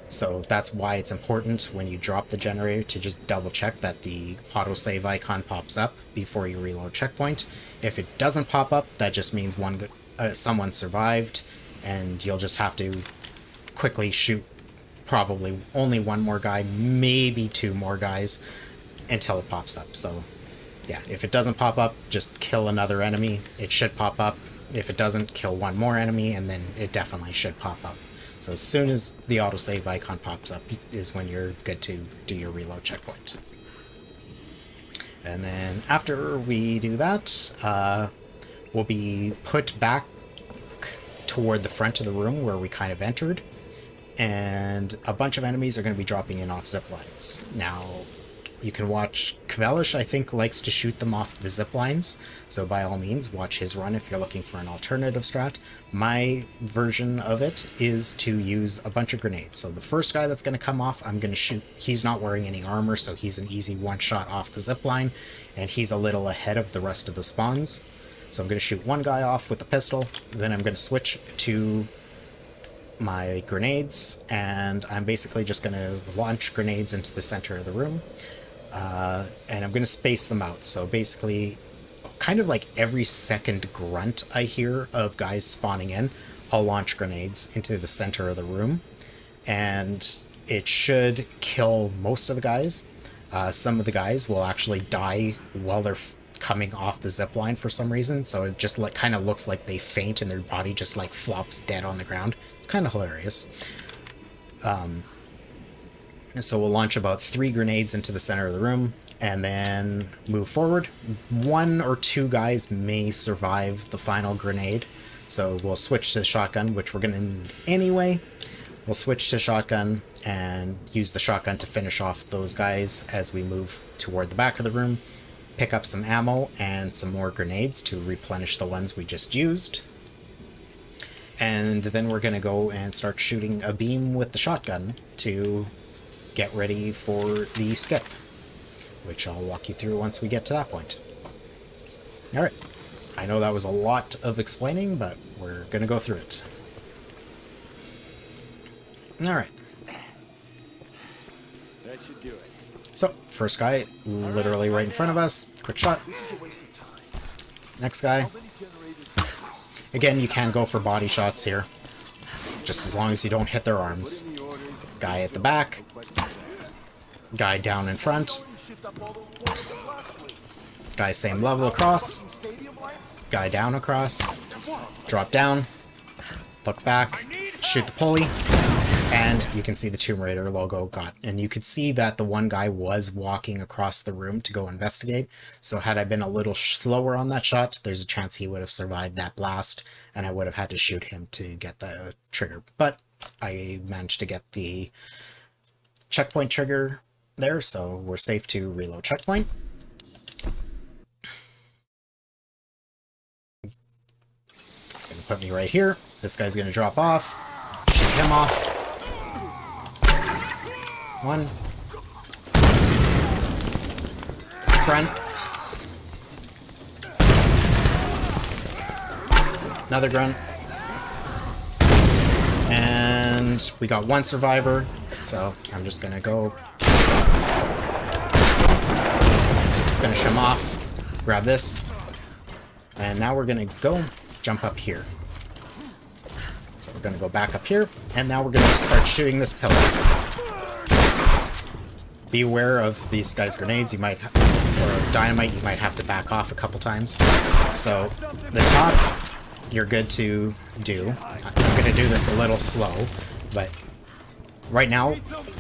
So that's why it's important when you drop the generator to just double check that the autosave icon pops up before you reload checkpoint. If it doesn't pop up, that just means someone survived, and you'll just have to quickly shoot probably only one more guy, maybe two more guys, until it pops up. So yeah, if it doesn't pop up, just kill another enemy. It should pop up. If it doesn't, kill one more enemy, and then it definitely should pop up. So as soon as the autosave icon pops up is when you're good to do your reload checkpoint. And then after we do that, we'll be put back toward the front of the room where we kind of entered, and a bunch of enemies are going to be dropping in off zip lines. Now, you can watch Kvelish, I think, likes to shoot them off the zip lines, so by all means, watch his run if you're looking for an alternative strat. My version of it is to use a bunch of grenades. So the first guy that's going to come off, I'm going to shoot. He's not wearing any armor, so he's an easy one-shot off the zip line, and he's a little ahead of the rest of the spawns. So I'm going to shoot one guy off with the pistol, then I'm going to switch to my grenades, and I'm basically just going to launch grenades into the center of the room. And I'm going to space them out. So basically, kind of like every second grunt I hear of guys spawning in, I'll launch grenades into the center of the room. And it should kill most of the guys. Some of the guys will actually die while they're coming off the zip line for some reason. So it just kind of looks like they faint and their body just like flops dead on the ground. It's kind of hilarious. So we'll launch about 3 grenades into the center of the room, and then move forward. 1 or 2 guys may survive the final grenade, so we'll switch to shotgun, which we're going to need anyway. We'll switch to shotgun and use the shotgun to finish off those guys as we move toward the back of the room, pick up some ammo and some more grenades to replenish the ones we just used. And then we're going to go and start shooting a beam with the shotgun to get ready for the skip, which I'll walk you through once we get to that point. Alright, I know that was a lot of explaining, but we're going to go through it. Alright. That should do it. So, first guy, literally right in front of us. Quick shot. Next guy. Again, you can go for body shots here, just as long as you don't hit their arms. Guy at the back. Guy down in front. Guy same level across. Guy down across. Drop down. Look back. Shoot the pulley. And you can see the Tomb Raider logo got. And you could see that the one guy was walking across the room to go investigate. So had I been a little slower on that shot, there's a chance he would have survived that blast. And I would have had to shoot him to get the trigger. But I managed to get the checkpoint trigger there. So we're safe to reload checkpoint. Gonna put me right here. This guy's gonna drop off. Shoot him off. One. Grunt. Another grunt. And we got one survivor, so I'm just gonna go finish him off, grab this, and now we're gonna go jump up here. So we're gonna go back up here, and now we're gonna start shooting this pillar. Be aware of these guys' grenades. You might, or dynamite, you might have to back off a couple times. So the top, you're good to do. I'm gonna do this a little slow, but right now,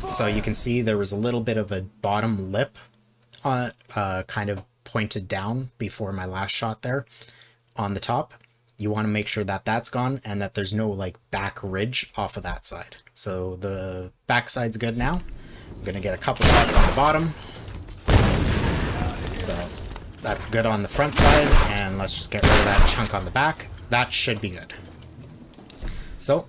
so you can see there was a little bit of a bottom lip, kind of pointed down before my last shot there on the top. You want to make sure that that's gone and that there's no like back ridge off of that side. So the back side's good now. I'm gonna get a couple shots on the bottom. So that's good on the front side, and let's just get rid of that chunk on the back. That should be good. So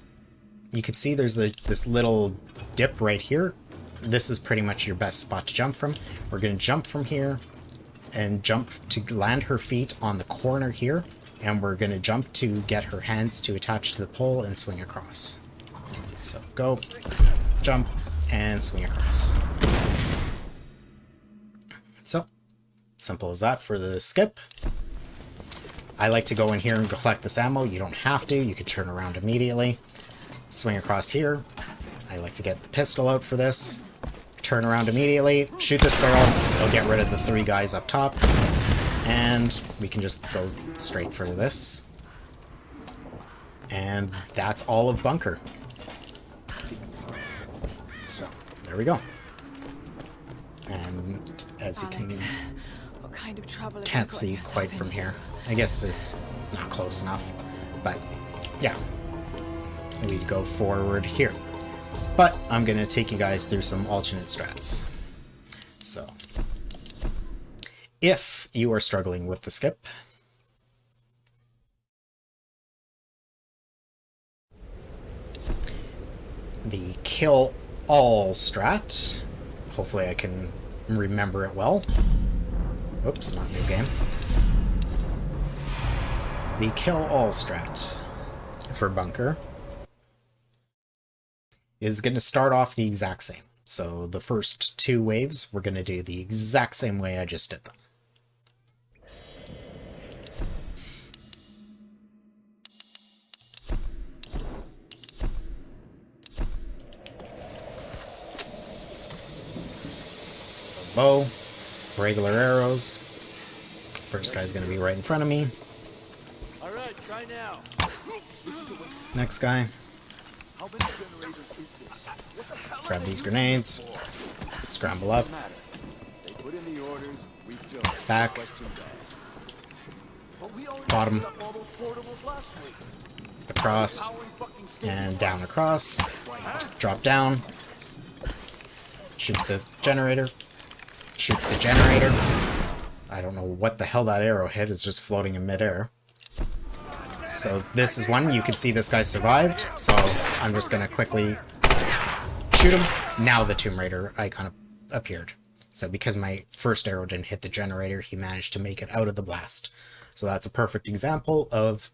you can see there's this little dip right here. This is pretty much your best spot to jump from. We're gonna jump from here and jump to land her feet on the corner here, and we're gonna jump to get her hands to attach to the pole and swing across. So go, jump, and swing across. So, simple as that for the skip. I like to go in here and collect this ammo. You don't have to. You can turn around immediately. Swing across here. I like to get the pistol out for this. Turn around immediately. Shoot this barrel. It'll get rid of the 3 guys up top. And we can just go straight for this. And that's all of Bunker. So, there we go. And as you can't see quite from here. I guess it's not close enough. But, yeah. We go forward here. But I'm going to take you guys through some alternate strats. So, if you are struggling with the skip, the kill all strat, hopefully I can remember it well. Oops, not new game. The kill all strat for Bunker is going to start off the exact same. So the first 2 waves, we're going to do the exact same way I just did them. So bow, regular arrows. First guy's going to be right in front of me. All right, try now. Next guy. How many generators is this? Grab these grenades. Scramble up. They put in the orders, we fill. Back. Questions asked. But we only Bottom. set up all those portables last week. Across. How we fucking stay And down across. Drop down. Shoot the generator. Shoot the generator. I don't know what the hell that arrow hit. It's just floating in midair. So this is one. You can see this guy survived, so I'm just gonna quickly shoot him. Now the Tomb Raider icon appeared. So because my first arrow didn't hit the generator, he managed to make it out of the blast. So that's a perfect example of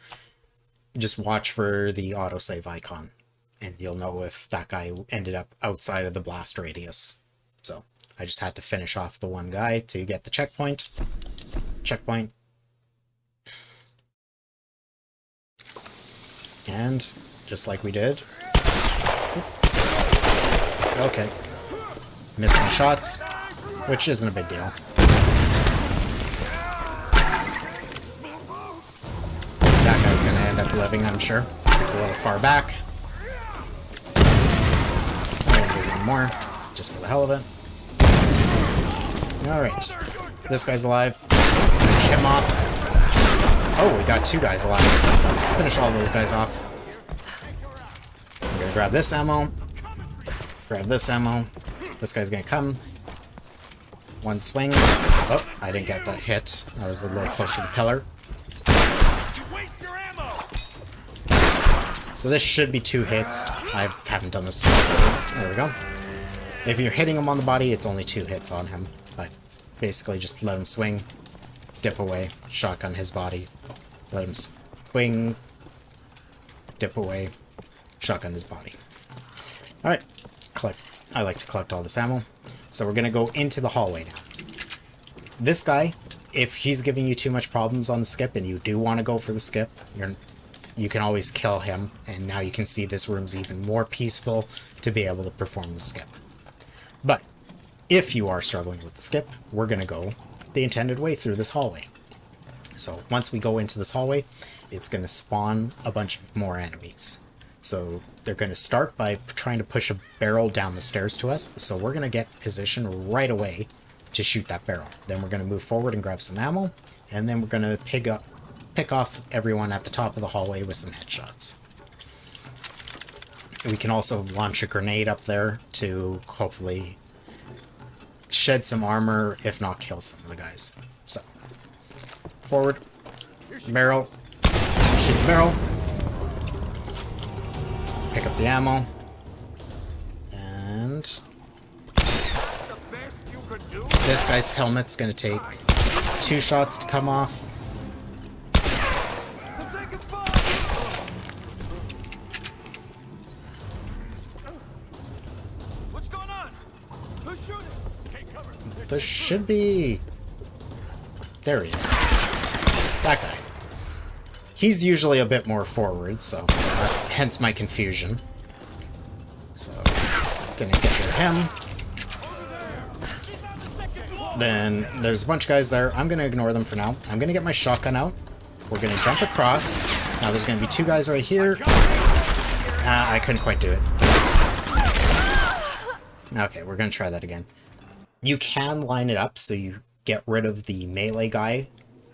just watch for the autosave icon, and you'll know if that guy ended up outside of the blast radius. So I just had to finish off the one guy to get the checkpoint. Checkpoint. And just like we did. Okay. Missed my shots, which isn't a big deal. That guy's gonna end up living, I'm sure. He's a little far back. I'm gonna do one more, just for the hell of it. Alright. This guy's alive. Finish him off. Oh, we got two guys alive. Let's finish all those guys off. I'm gonna grab this ammo. Grab this ammo. This guy's gonna come. One swing. Oh, I didn't get that hit. I was a little close to the pillar. So this should be 2 hits. I haven't done this before. There we go. If you're hitting him on the body, it's only 2 hits on him. But basically just let him swing, dip away, shotgun his body. Let him swing, dip away, shotgun his body. Alright, I like to collect all this ammo. So we're going to go into the hallway now. This guy, if he's giving you too much problems on the skip and you do want to go for the skip, you can always kill him, and now you can see this room's even more peaceful to be able to perform the skip. But if you are struggling with the skip, we're going to go the intended way through this hallway. So once we go into this hallway, it's going to spawn a bunch of more enemies. So they're going to start by trying to push a barrel down the stairs to us, so we're going to get in position right away to shoot that barrel. Then we're going to move forward and grab some ammo, and then we're going to pick off everyone at the top of the hallway with some headshots. We can also launch a grenade up there to hopefully shed some armor, if not kill some of the guys. So, forward, barrel, shoot the barrel, pick up the ammo, and this guy's helmet's gonna take 2 shots to come off. What's going on? Who's shooting? Take cover. There should be... There he is. That guy. He's usually a bit more forward, so hence my confusion. So, gonna get rid of him. Then there's a bunch of guys there. I'm gonna ignore them for now. I'm gonna get my shotgun out. We're gonna jump across. Now there's gonna be 2 guys right here. I couldn't quite do it. Okay, we're gonna try that again. You can line it up so you get rid of the melee guy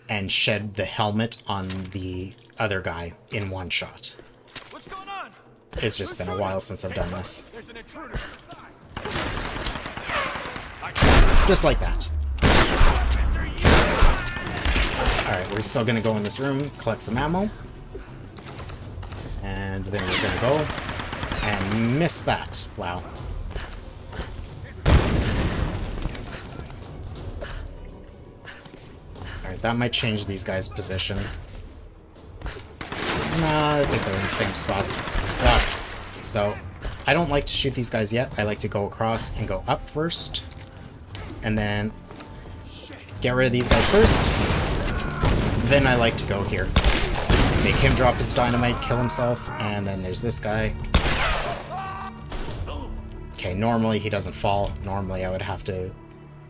and shed the helmet on the other guy in one shot. What's going on? It's just been a while since I've done this. There's an intruder. Just like that. Alright, we're still gonna go in this room, collect some ammo. And then we're gonna go and miss that. Wow. Alright, that might change these guys' position. Nah, I think they're in the same spot. Okay. So, I don't like to shoot these guys yet. I like to go across and go up first. And then get rid of these guys first. Then I like to go here. Make him drop his dynamite, kill himself, and then there's this guy. Okay, normally he doesn't fall. Normally I would have to,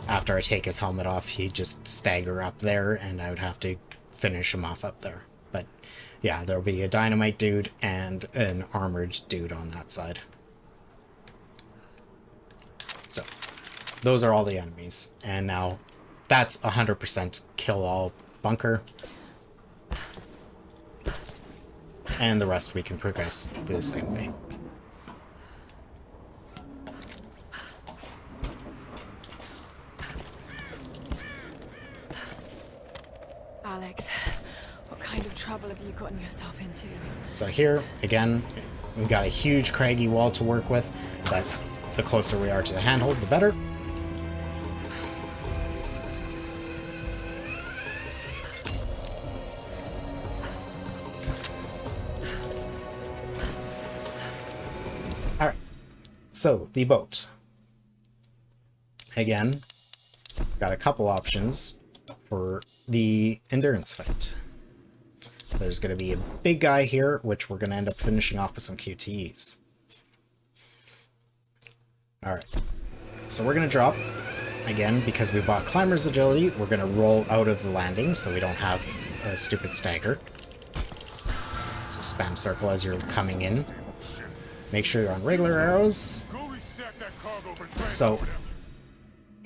after I take his helmet off, he'd just stagger up there, and I would have to finish him off up there. But yeah, there'll be a dynamite dude and an armored dude on that side. So, those are all the enemies. And now, that's 100% kill all bunker. And the rest we can progress the same way. Alex, what kind of trouble have you gotten yourself into? So here, again, we've got a huge craggy wall to work with, but the closer we are to the handhold, the better. Alright, so the boat. Again, got a couple options for the endurance fight. There's going to be a big guy here, which we're going to end up finishing off with some QTEs. Alright, so we're going to drop. Again, because we bought Climber's Agility, we're going to roll out of the landing so we don't have a stupid stagger. So spam circle as you're coming in. Make sure you're on regular arrows. So,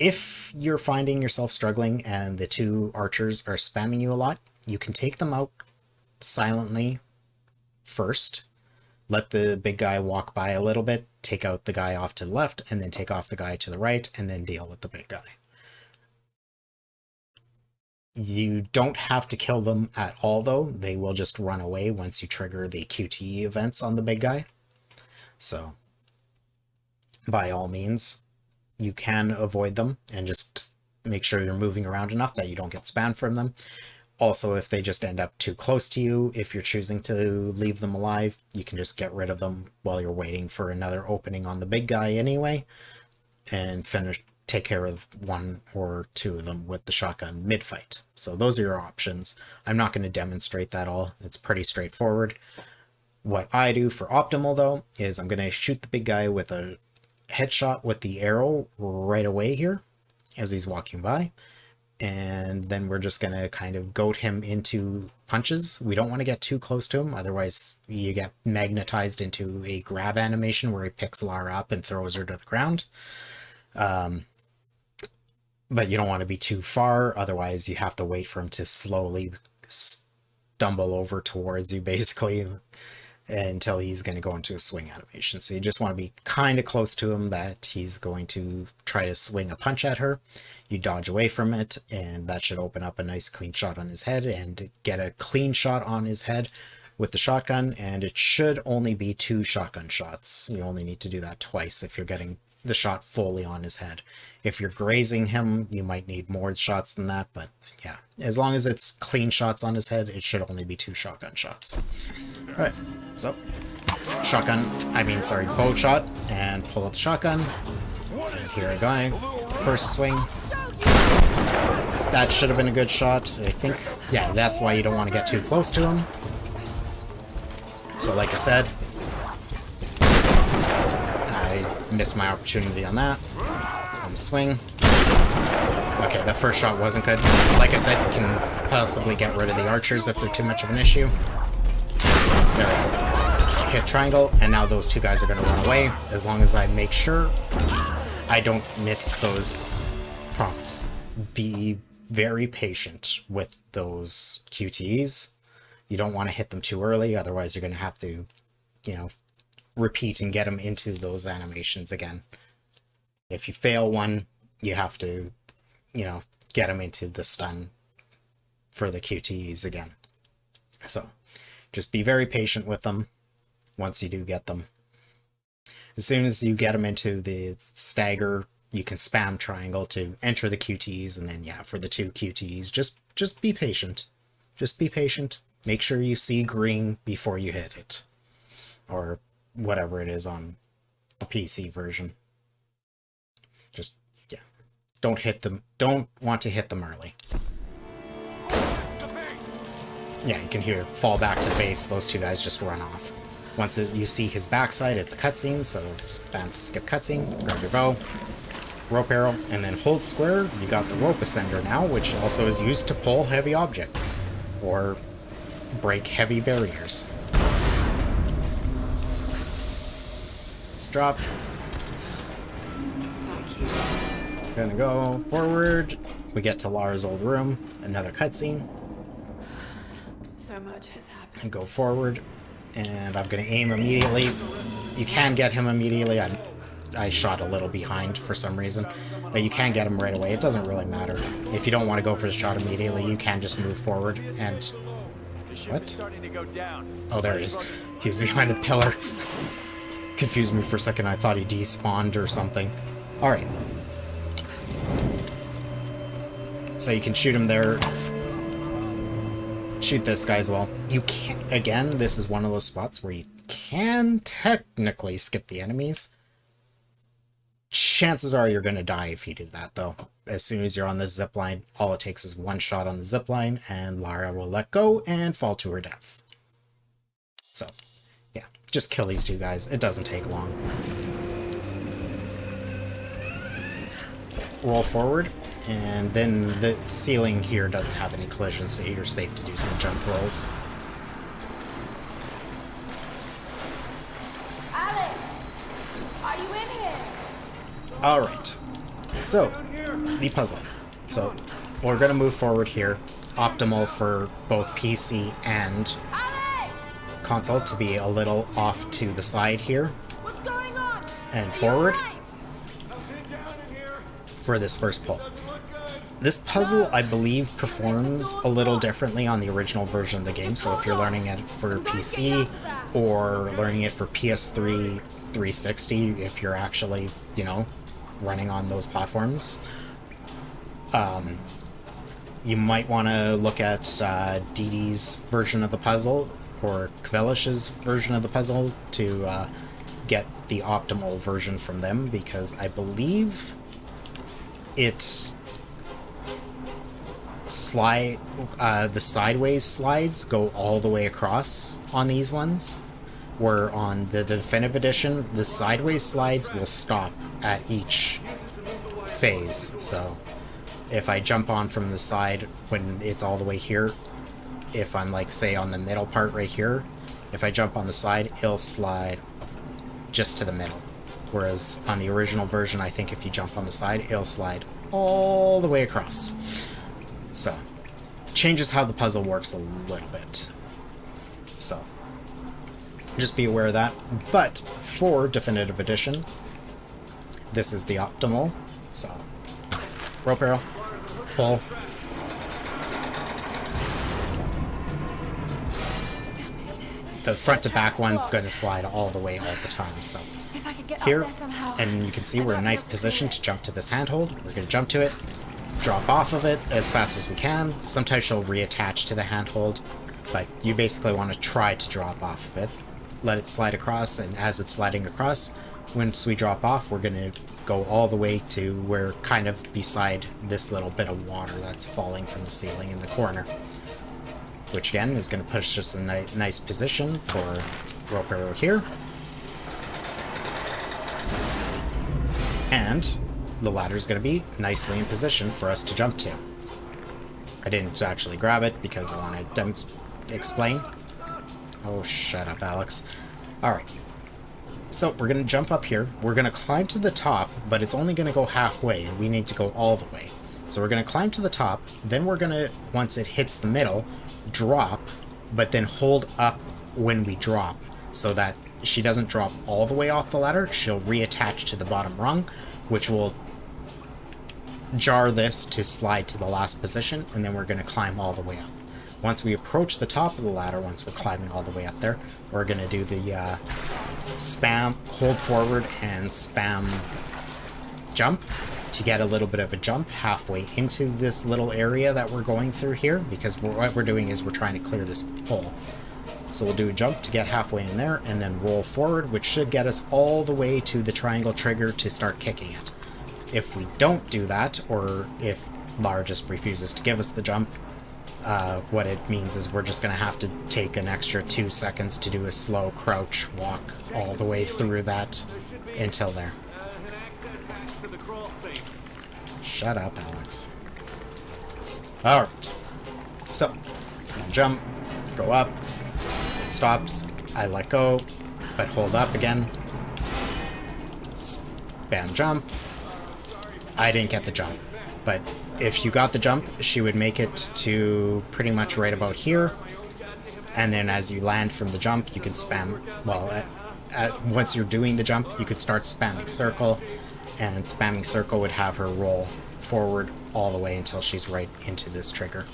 if you're finding yourself struggling and the two archers are spamming you a lot, you can take them out silently first. Let the big guy walk by a little bit, take out the guy off to the left, and then take off the guy to the right, and then deal with the big guy. You don't have to kill them at all, though. They will just run away once you trigger the QTE events on the big guy. So, by all means, you can avoid them and just make sure you're moving around enough that you don't get spammed from them. Also, if they just end up too close to you, if you're choosing to leave them alive, you can just get rid of them while you're waiting for another opening on the big guy anyway, and take care of one or two of them with the shotgun mid-fight. So those are your options. I'm not going to demonstrate that all. It's pretty straightforward. What I do for optimal, though, is I'm going to shoot the big guy with a headshot with the arrow right away here as he's walking by. And then we're just going to kind of goat him into punches. We don't want to get too close to him, otherwise you get magnetized into a grab animation where he picks Lara up and throws her to the ground. But you don't want to be too far, otherwise you have to wait for him to slowly stumble over towards you, basically, until he's going to go into a swing animation. So you just want to be kind of close to him that he's going to try to swing a punch at her. You dodge away from it, and that should open up a nice clean shot on his head, and get a clean shot on his head with the shotgun, and it should only be 2 shotgun shots. You only need to do that twice if you're getting the shot fully on his head. If you're grazing him, you might need more shots than that, but yeah, as long as it's clean shots on his head, it should only be 2 shotgun shots. Alright, so bow shot, and pull out the shotgun, and here I go. First swing. That should have been a good shot, I think. Yeah, that's why you don't want to get too close to him. So like I said, I missed my opportunity on that. Swing. Okay, the first shot wasn't good. Like I said, you can possibly get rid of the archers if they're too much of an issue. There we go. Hit triangle, and now those 2 guys are going to run away, as long as I make sure I don't miss those prompts. Be very patient with those QTEs. You don't want to hit them too early, otherwise you're going to have to, repeat and get them into those animations again. If you fail one, you have to, get them into the stun for the QTEs again. So, just be very patient with them once you do get them. As soon as you get them into the stagger, you can spam triangle to enter the QTEs, and then, yeah, for the 2 QTEs, just be patient. Just be patient. Make sure you see green before you hit it. Or whatever it is on the PC version. Just, yeah, don't want to hit them early. Yeah, you can hear fall back to the base, those 2 guys just run off. Once you see his backside, it's a cutscene, so spam to skip cutscene, grab your bow, rope arrow, and then hold square. You got the rope ascender now, which also is used to pull heavy objects, or break heavy barriers. Let's drop. Gonna go forward. We get to Lara's old room, another cutscene. So much has happened. And go forward, and I'm gonna aim immediately. You can get him immediately. I shot a little behind for some reason, but you can get him right away. It doesn't really matter. If you don't want to go for the shot immediately, you can just move forward and ship What? is starting to go down. Oh, there he is. He was behind a pillar. Confused me for a second. I thought he despawned or something. Alright. So you can shoot him there. Shoot this guy as well. You can't... Again, this is one of those spots where you can technically skip the enemies. Chances are you're going to die if you do that, though. As soon as you're on the zipline, all it takes is one shot on the zipline, and Lara will let go and fall to her death. So, yeah. Just kill these two guys. It doesn't take long. Roll forward, and then the ceiling here doesn't have any collisions, so you're safe to do some jump rolls. Alex! Are you in here? Alright. So, the puzzle. So, we're going to move forward here. Optimal for both PC and Alex! console to be a little off to the side here. What's going on? And forward Right. for this first pull. This puzzle, I believe, performs a little differently on the original version of the game, so if you're learning it for PC or learning it for PS3 360, if you're actually, you know, running on those platforms, you might want to look at Dee Dee's version of the puzzle or Kvelish's version of the puzzle to get the optimal version from them, because I believe it's the sideways slides go all the way across on these ones, where on the definitive edition the sideways slides will stop at each phase. So if I jump on from the side when it's all the way here, if I'm like say on the middle part right here, if I jump on the side, it'll slide just to the middle, whereas on the original version, I think if you jump on the side, it'll slide all the way across. So, changes how the puzzle works a little bit. So, just be aware of that. But for Definitive Edition, this is the optimal. So, rope arrow, pull. The front to back one's going to slide all the way all the time. So, If I could get here, up there somehow. and you can see we're in a nice position to jump to this handhold. We're going to jump to it, drop off of it as fast as we can. Sometimes she'll reattach to the handhold, but you basically want to try to drop off of it. Let it slide across, and as it's sliding across, once we drop off, we're going to go all the way to where kind of beside this little bit of water that's falling from the ceiling in the corner, which again is going to push us in a nice position for rope arrow here. And the ladder is going to be nicely in position for us to jump to. I didn't actually grab it because I want to explain. Oh, shut up, Alex. Alright. So, we're going to jump up here. We're going to climb to the top, but it's only going to go halfway, and we need to go all the way. So we're going to climb to the top, then we're going to, once it hits the middle, drop, but then hold up when we drop, so that she doesn't drop all the way off the ladder. She'll reattach to the bottom rung, which will jar this to slide to the last position, and then we're going to climb all the way up. Once we approach the top of the ladder, once we're climbing all the way up there, we're going to do the spam, hold forward and spam jump to get a little bit of a jump halfway into this little area that we're going through here, because what we're doing is we're trying to clear this pole. So we'll do a jump to get halfway in there, and then roll forward, which should get us all the way to the triangle trigger to start kicking it. If we don't do that, or if Lara just refuses to give us the jump, what it means is we're just going to have to take an extra 2 seconds to do a slow crouch walk all the way through that until there. Shut up, Alex. Alright. So, jump, go up, it stops, I let go, but hold up again. Spam jump. I didn't get the jump, but if you got the jump, she would make it to pretty much right about here, and then as you land from the jump, you can spam, well, once you're doing the jump, you could start spamming circle, and spamming circle would have her roll forward all the way until she's right into this trigger.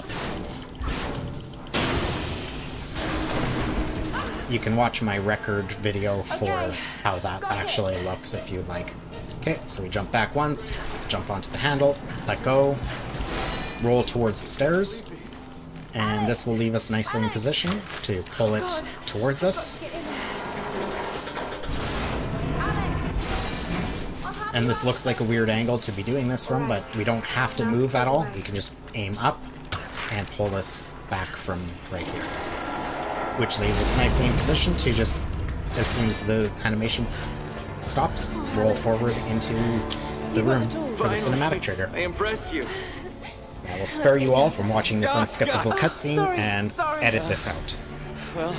You can watch my record video for Okay, how that got it. actually looks if you'd like. Okay, so we jump back once, jump onto the handle, let go, roll towards the stairs, and this will leave us nicely in position to pull it towards us. And this looks like a weird angle to be doing this from, but we don't have to move at all. We can just aim up and pull this back from right here. Which leaves us nicely in position to just, as soon as the animation stops, roll forward into the room for the cinematic trigger. I impressed you. I will spare you all from watching this unskippable cutscene and sorry. edit this out. Well,